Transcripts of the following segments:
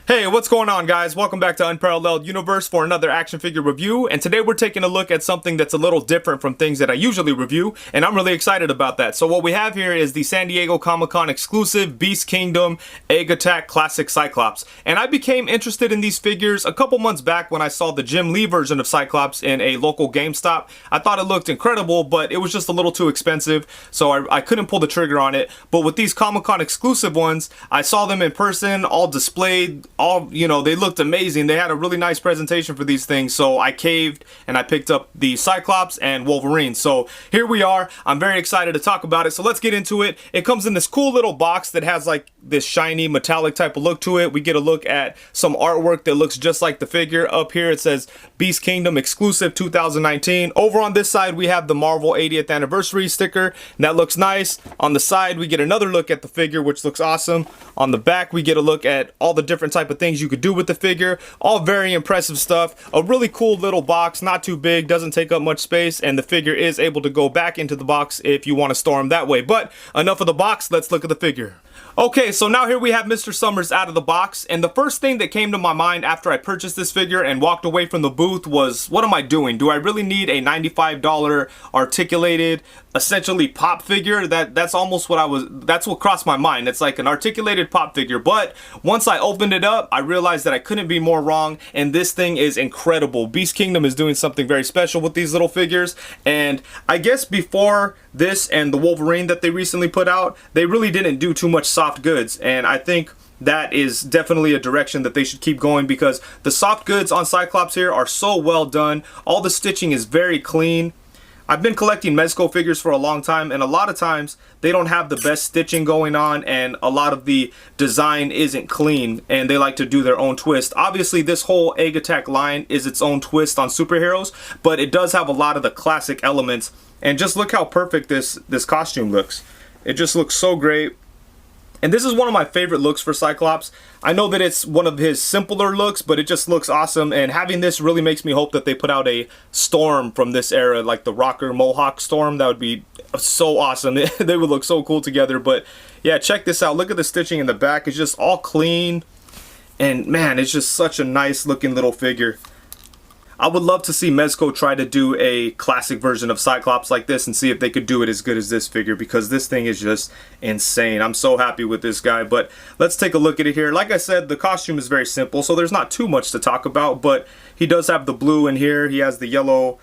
Hey, what's going on, guys? Welcome back to Unparalleled Universe for another action figure review, and today we're taking a look at something that's a little different from things that I usually review, and I'm really excited about that. So what we have here is the San Diego Comic-Con exclusive Beast Kingdom Egg Attack Classic Cyclops, and I became interested in these figures a couple months back when I saw the Jim Lee version of Cyclops in a local GameStop. I thought it looked incredible, but it was just a little too expensive, so I couldn't pull the trigger on it. But with these Comic-Con exclusive ones, I saw them in person, all displayed, they looked amazing. They had a really nice presentation for these things, so I caved and I picked up the Cyclops and Wolverine. So here we are. I'm very excited to talk about it, so let's get into it. It comes in this cool little box that has like this shiny metallic type of look to it. We get a look at some artwork that looks just like the figure. Up here it says Beast Kingdom exclusive 2019. Over on this side we have the Marvel 80th anniversary sticker, and that looks nice. On the side we get another look at the figure, which looks awesome. On the back we get a look at all the different type of things you could do with the figure. All very impressive stuff. A really cool little box, not too big, doesn't take up much space, and the figure is able to go back into the box if you want to store him that way. But enough of the box, let's look at the figure. Okay, so now here we have Mr. Summers out of the box, and the first thing that came to my mind after I purchased this figure and walked away from the booth was, what am I doing? Do I really need a $95 articulated, essentially pop figure? That's almost that's what crossed my mind. It's like an articulated pop figure, but once I opened it up, I realized that I couldn't be more wrong, and this thing is incredible. Beast Kingdom is doing something very special with these little figures, and I guess before this and the Wolverine that they recently put out, they really didn't do too much soft goods, and I think that is definitely a direction that they should keep going, because the soft goods on Cyclops here are so well done. All the stitching is very clean. I've been collecting Mezco figures for a long time, and a lot of times they don't have the best stitching going on, and a lot of the design isn't clean, and they like to do their own twist. Obviously this whole Egg Attack line is its own twist on superheroes, but it does have a lot of the classic elements. And just look how perfect this costume looks. It just looks so great. And this is one of my favorite looks for Cyclops. I know that it's one of his simpler looks, but it just looks awesome. And having this really makes me hope that they put out a Storm from this era, like the Rocker Mohawk Storm. That would be so awesome. They would look so cool together. But yeah, check this out. Look at the stitching in the back. It's just all clean. And man, it's just such a nice looking little figure. I would love to see Mezco try to do a classic version of Cyclops like this and see if they could do it as good as this figure, because this thing is just insane. I'm so happy with this guy. But let's take a look at it here. Like I said, the costume is very simple, so there's not too much to talk about, but he does have the blue in here. He has the yellow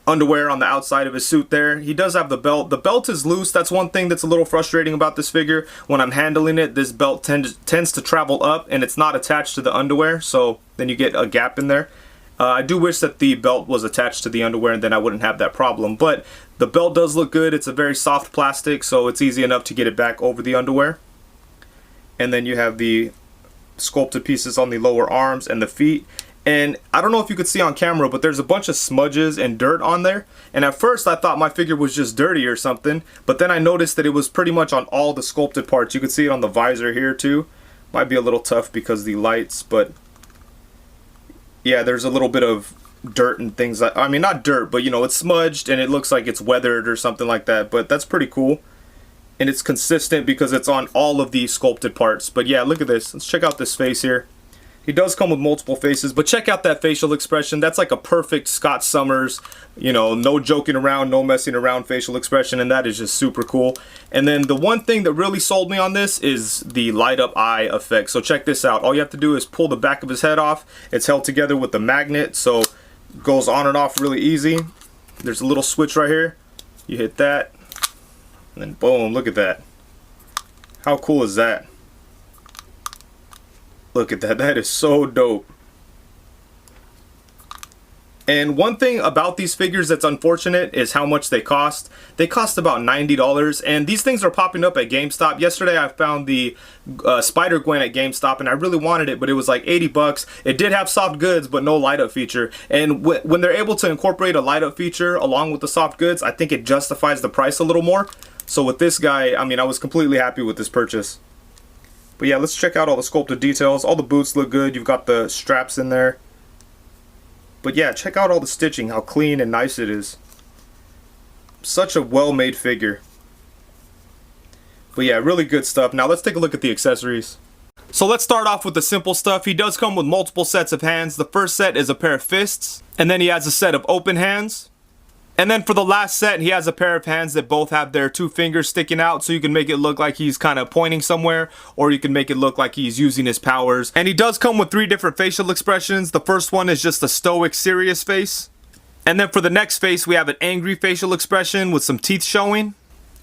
underwear on the outside of his suit there. He does have the belt. The belt is loose. That's one thing that's a little frustrating about this figure. When I'm handling it, this belt tends to travel up, and it's not attached to the underwear, so then you get a gap in there. I do wish that the belt was attached to the underwear, and then I wouldn't have that problem. But the belt does look good. It's a very soft plastic, so it's easy enough to get it back over the underwear. And then you have the sculpted pieces on the lower arms and the feet. And I don't know if you could see on camera, but there's a bunch of smudges and dirt on there. And at first I thought my figure was just dirty or something, but then I noticed that it was pretty much on all the sculpted parts. You could see it on the visor here too. Might be a little tough because of the lights, but yeah, there's a little bit of dirt and things. I mean, not dirt, but it's smudged and it looks like it's weathered or something like that. But that's pretty cool. And it's consistent because it's on all of the sculpted parts. But yeah, look at this. Let's check out this face here. He does come with multiple faces, but check out that facial expression. That's like a perfect Scott Summers, no joking around, no messing around facial expression, and that is just super cool. And then the one thing that really sold me on this is the light up eye effect. So check this out. All you have to do is pull the back of his head off. It's held together with the magnet, so it goes on and off really easy. There's a little switch right here. You hit that, and then boom, look at that. How cool is that? Look at that. That is so dope. And one thing about these figures that's unfortunate is how much they cost. They cost about $90, and these things are popping up at GameStop. Yesterday I found the Spider-Gwen at GameStop, and I really wanted it, but it was like 80 bucks. It did have soft goods, but no light up feature. And when they're able to incorporate a light up feature along with the soft goods, I think it justifies the price a little more. So with this guy, I mean, I was completely happy with this purchase. But yeah, let's check out all the sculpted details. All the boots look good. You've got the straps in there. But yeah, check out all the stitching, how clean and nice it is. Such a well-made figure. But yeah, really good stuff. Now let's take a look at the accessories. So let's start off with the simple stuff. He does come with multiple sets of hands. The first set is a pair of fists, and then he has a set of open hands. And then for the last set, he has a pair of hands that both have their two fingers sticking out, so you can make it look like he's kind of pointing somewhere, or you can make it look like he's using his powers. And he does come with 3 different facial expressions. The first one is just a stoic, serious face. And then for the next face, we have an angry facial expression with some teeth showing.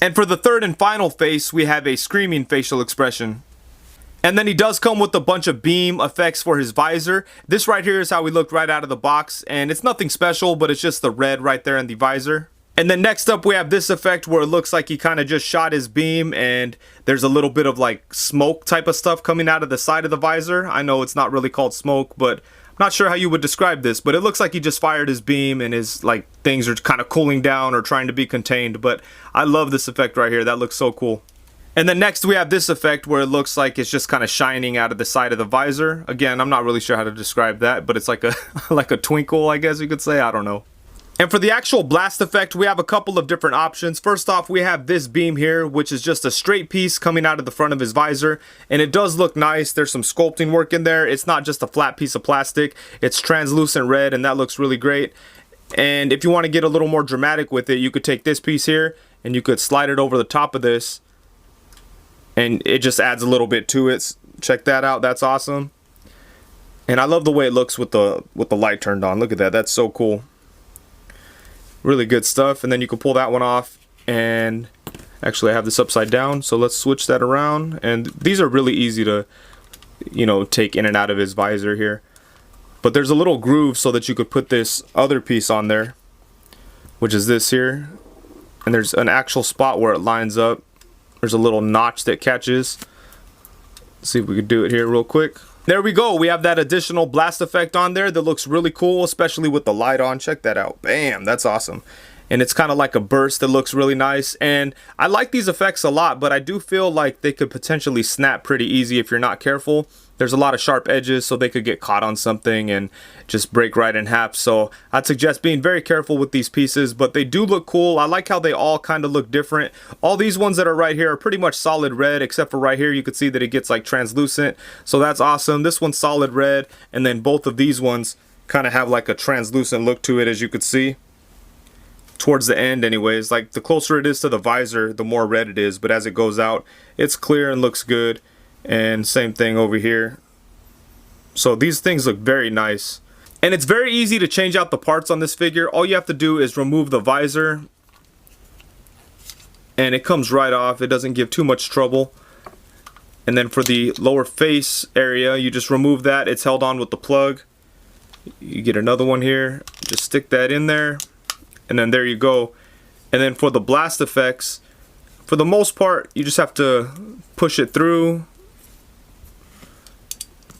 And for the third and final face, we have a screaming facial expression. And then he does come with a bunch of beam effects for his visor. This right here is how he looked right out of the box, and it's nothing special, but it's just the red right there in the visor. And then next up we have this effect where it looks like he kind of just shot his beam, and there's a little bit of like smoke type of stuff coming out of the side of the visor. I know it's not really called smoke, but I'm not sure how you would describe this, but it looks like he just fired his beam and his like things are kind of cooling down or trying to be contained. But I love this effect right here. That looks so cool. And then next we have this effect where it looks like it's just kind of shining out of the side of the visor. Again, I'm not really sure how to describe that, but it's like a like a twinkle, I guess you could say. I don't know. And for the actual blast effect, we have a couple of different options. First off, we have this beam here, which is just a straight piece coming out of the front of his visor. And it does look nice. There's some sculpting work in there. It's not just a flat piece of plastic. It's translucent red, and that looks really great. And if you want to get a little more dramatic with it, you could take this piece here, and you could slide it over the top of this. And it just adds a little bit to it. Check that out. That's awesome. And I love the way it looks with the light turned on. Look at that. That's so cool. Really good stuff. And then you can pull that one off. And actually I have this upside down, so let's switch that around. And these are really easy to, you know, take in and out of his visor here. But there's a little groove so that you could put this other piece on there, which is this here. And there's an actual spot where it lines up. There's a little notch that catches. Let's see if we could do it here real quick. There we go. We have that additional blast effect on there that looks really cool, especially with the light on. Check that out. Bam, that's awesome. And it's kind of like a burst that looks really nice. And I like these effects a lot, but I do feel like they could potentially snap pretty easy if you're not careful. There's a lot of sharp edges, so they could get caught on something and just break right in half. So I'd suggest being very careful with these pieces, but they do look cool. I like how they all kind of look different. All these ones that are right here are pretty much solid red, except for right here you can see that it gets like translucent. So that's awesome. This one's solid red, and then both of these ones kind of have like a translucent look to it, as you could see. Towards the end anyways, like the closer it is to the visor, the more red it is, but as it goes out, it's clear and looks good. And same thing over here. So these things look very nice. And it's very easy to change out the parts on this figure. All you have to do is remove the visor, and it comes right off. It doesn't give too much trouble. And then for the lower face area, you just remove that. It's held on with the plug. You get another one here, just stick that in there, and then there you go. And then for the blast effects, for the most part, you just have to push it through.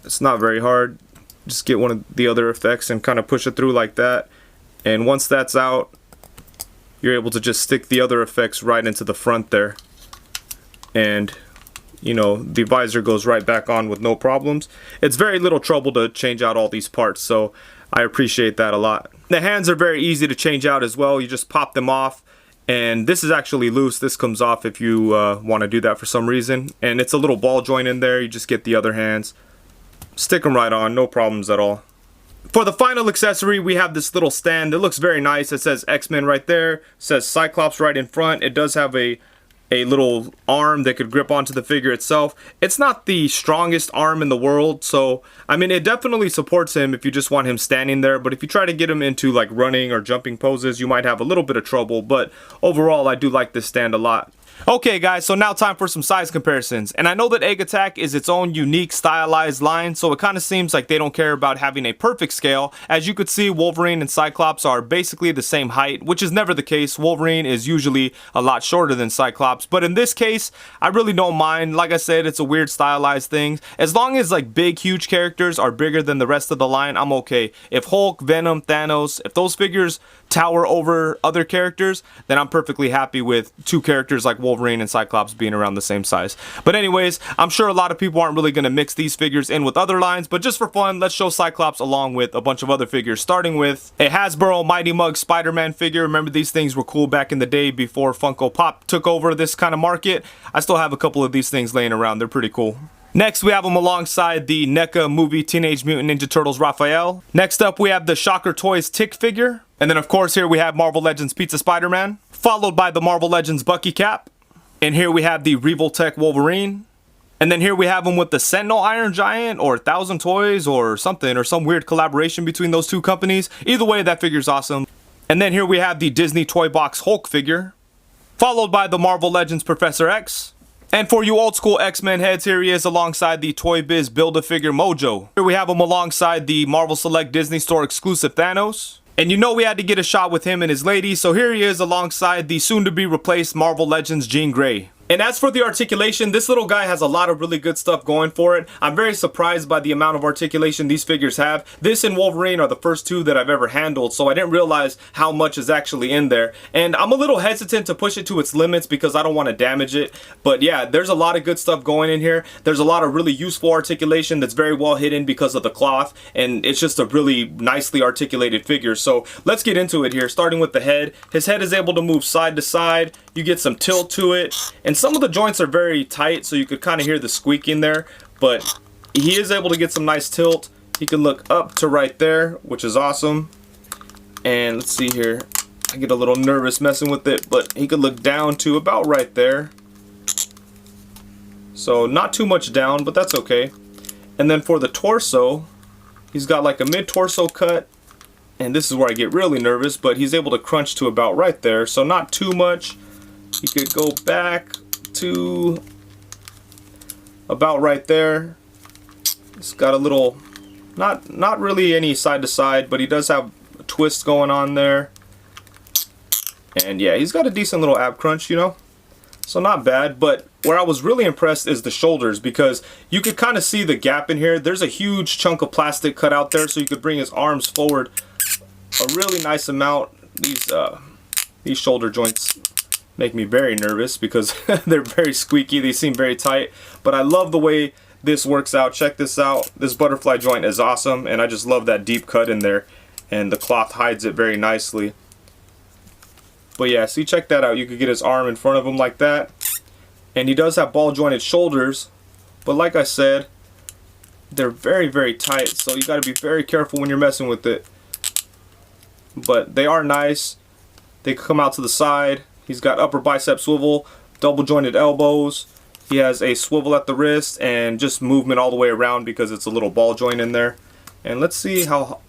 It's not very hard. Just get one of the other effects and kind of push it through like that. And once that's out, you're able to just stick the other effects right into the front there. And, you know, the visor goes right back on with no problems. It's very little trouble to change out all these parts, so I appreciate that a lot. The hands are very easy to change out as well. You just pop them off. And this is actually loose. This comes off if you want to do that for some reason. And it's a little ball joint in there. You just get the other hands. Stick them right on, no problems at all. For the final accessory, we have this little stand. It looks very nice. It says X-Men right there. It says Cyclops right in front. It does have a little arm that could grip onto the figure itself. It's not the strongest arm in the world, so I mean, it definitely supports him if you just want him standing there, but if you try to get him into like running or jumping poses, you might have a little bit of trouble. But overall, I do like this stand a lot. Okay guys, so now time for some size comparisons. And I know that Egg Attack is its own unique stylized line, so it kind of seems like they don't care about having a perfect scale. As you could see, Wolverine and Cyclops are basically the same height, which is never the case. Wolverine is usually a lot shorter than Cyclops, but in this case, I really don't mind. Like I said, it's a weird stylized thing. As long as like big, huge characters are bigger than the rest of the line, I'm okay. If Hulk, Venom, Thanos, if those figures tower over other characters, then I'm perfectly happy with two characters like Wolverine and Cyclops being around the same size. But anyways, I'm sure a lot of people aren't really going to mix these figures in with other lines, but just for fun, let's show Cyclops along with a bunch of other figures, starting with a Hasbro Mighty Mug Spider-Man figure. Remember, these things were cool back in the day before Funko Pop took over this kind of market. I still have a couple of these things laying around. They're pretty cool. Next, we have him alongside the NECA movie Teenage Mutant Ninja Turtles Raphael. Next up, we have the Shocker Toys Tick figure. And then, of course, here we have Marvel Legends Pizza Spider-Man, followed by the Marvel Legends Bucky Cap. And here we have the Revoltech Wolverine. And then here we have him with the Sentinel Iron Giant, or 1000 Toys, or something, or some weird collaboration between those two companies. Either way, that figure's awesome. And then here we have the Disney Toy Box Hulk figure, followed by the Marvel Legends Professor X. And for you old school X-Men heads, here he is alongside the Toy Biz Build-A-Figure Mojo. Here we have him alongside the Marvel Select Disney Store exclusive Thanos. And you know we had to get a shot with him and his lady, so here he is alongside the soon-to-be replaced Marvel Legends Jean Grey. And as for the articulation, this little guy has a lot of really good stuff going for it. I'm very surprised by the amount of articulation these figures have. This and Wolverine are the first two that I've ever handled, so I didn't realize how much is actually in there. And I'm a little hesitant to push it to its limits because I don't want to damage it. But yeah, there's a lot of good stuff going in here. There's a lot of really useful articulation that's very well hidden because of the cloth. And it's just a really nicely articulated figure. So let's get into it here, starting with the head. His head is able to move side to side. You get some tilt to it. And some of the joints are very tight, so you could kind of hear the squeaking there, but he is able to get some nice tilt. He can look up to right there, which is awesome. And let's see here, I get a little nervous messing with it, but he could look down to about right there. So not too much down, but that's okay. And then for the torso, he's got like a mid-torso cut, and this is where I get really nervous, but he's able to crunch to about right there, so not too much. He could go back to about right there. It's got a little, not really any side to side, but he does have a twist going on there. And yeah, he's got a decent little ab crunch, you know, so not bad. But where I was really impressed is the shoulders, because you could kind of see the gap in here. There's a huge chunk of plastic cut out there, so you could bring his arms forward a really nice amount. These shoulder joints make me very nervous because they're very squeaky. They seem very tight, but I love the way this works out. Check this out. This butterfly joint is awesome, and I just love that deep cut in there, and the cloth hides it very nicely. But yeah, see, check that out. You could get his arm in front of him like that, and he does have ball jointed shoulders, but like I said, they're very, very tight, so you got to be very careful when you're messing with it. But they are nice. They come out to the side. He's got upper bicep swivel, double jointed elbows. He has a swivel at the wrist and just movement all the way around because it's a little ball joint in there. And let's see how,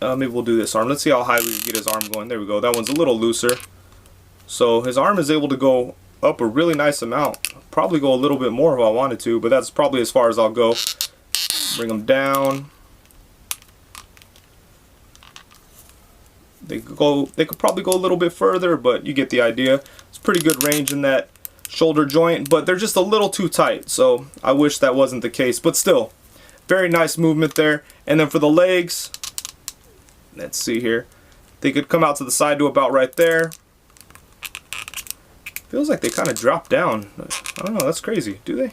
maybe we'll do this arm. Let's see how high we can get his arm going. There we go. That one's a little looser. So his arm is able to go up a really nice amount. Probably go a little bit more if I wanted to, but that's probably as far as I'll go. Bring him down. They could probably go a little bit further, but you get the idea. It's pretty good range in that shoulder joint, but they're just a little too tight, so I wish that wasn't the case. But still, very nice movement there. And then for the legs, let's see here. They could come out to the side to about right there. Feels like they kind of drop down. I don't know, that's crazy. Do they?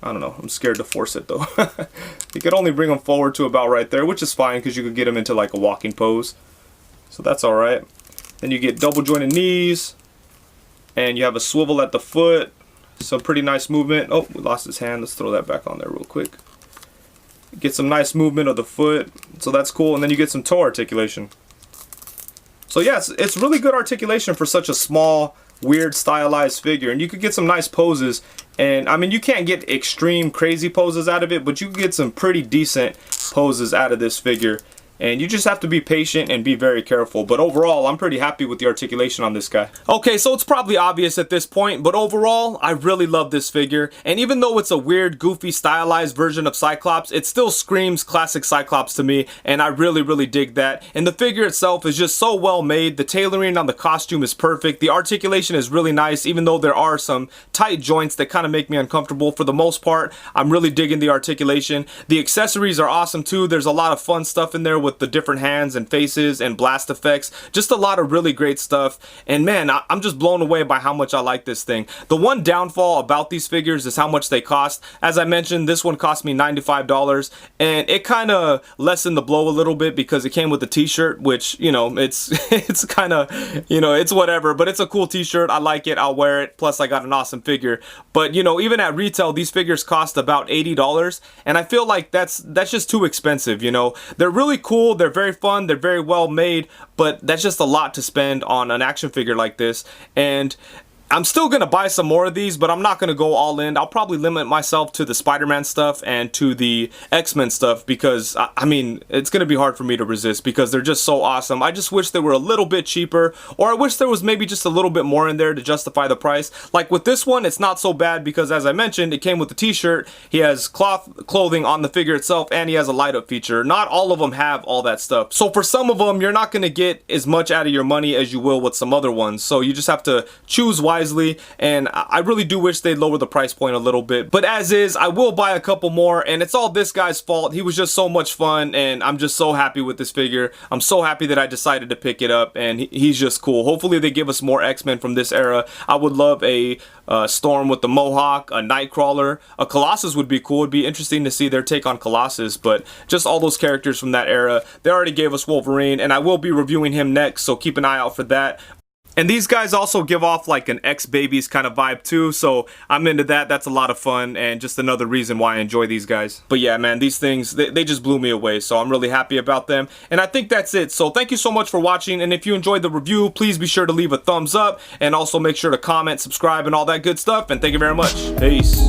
I don't know. I'm scared to force it though. You could only bring them forward to about right there, which is fine because you could get them into like a walking pose. So that's alright. Then you get double jointed knees, and you have a swivel at the foot. Some pretty nice movement. Oh, we lost his hand. Let's throw that back on there real quick. Get some nice movement of the foot. So that's cool. And then you get some toe articulation. So yes, it's really good articulation for such a small, weird, stylized figure. And you could get some nice poses. And I mean, you can't get extreme, crazy poses out of it, but you can get some pretty decent poses out of this figure. And you just have to be patient and be very careful. But overall, I'm pretty happy with the articulation on this guy. Okay, so it's probably obvious at this point, but overall, I really love this figure. And even though it's a weird, goofy, stylized version of Cyclops, it still screams classic Cyclops to me, and I really, really dig that. And the figure itself is just so well made. The tailoring on the costume is perfect. The articulation is really nice, even though there are some tight joints that kind of make me uncomfortable. For the most part, I'm really digging the articulation. The accessories are awesome too. There's a lot of fun stuff in there with with the different hands and faces and blast effects. Just a lot of really great stuff. And man, I'm just blown away by how much I like this thing. The one downfall about these figures is how much they cost. As I mentioned, this one cost me $95, and it kind of lessened the blow a little bit because it came with a t-shirt, which, you know, it's it's kind of, you know, it's whatever, but it's a cool t-shirt. I like it. I'll wear it. Plus I got an awesome figure. But, you know, even at retail, these figures cost about $80, and I feel like that's just too expensive. You know, they're really cool, they're very fun, they're very well made, but that's just a lot to spend on an action figure like this. And I'm still gonna buy some more of these, but I'm not gonna go all in. I'll probably limit myself to the Spider-Man stuff and to the X-Men stuff, because I mean, it's gonna be hard for me to resist because they're just so awesome. I just wish they were a little bit cheaper, or I wish there was maybe just a little bit more in there to justify the price. Like with this one, it's not so bad because, as I mentioned, it came with a t-shirt. He has clothing on the figure itself, and he has a light up feature. Not all of them have all that stuff. So for some of them, you're not gonna get as much out of your money as you will with some other ones. So you just have to choose wisely. And I really do wish they'd lower the price point a little bit, but as is, I will buy a couple more, and it's all this guy's fault. He was just so much fun, and I'm just so happy with this figure. I'm so happy that I decided to pick it up, and he's just cool. Hopefully they give us more X-Men from this era. I would love a Storm with the Mohawk, a Nightcrawler, a Colossus would be cool. It'd be interesting to see their take on Colossus, but just all those characters from that era. They already gave us Wolverine, and I will be reviewing him next, so keep an eye out for that. And these guys also give off like an X-Babies kind of vibe too, so I'm into that. That's a lot of fun, and just another reason why I enjoy these guys. But yeah, man, these things, they just blew me away, so I'm really happy about them. And I think that's it. So thank you so much for watching, and if you enjoyed the review, please be sure to leave a thumbs up, and also make sure to comment, subscribe, and all that good stuff. And thank you very much. Peace.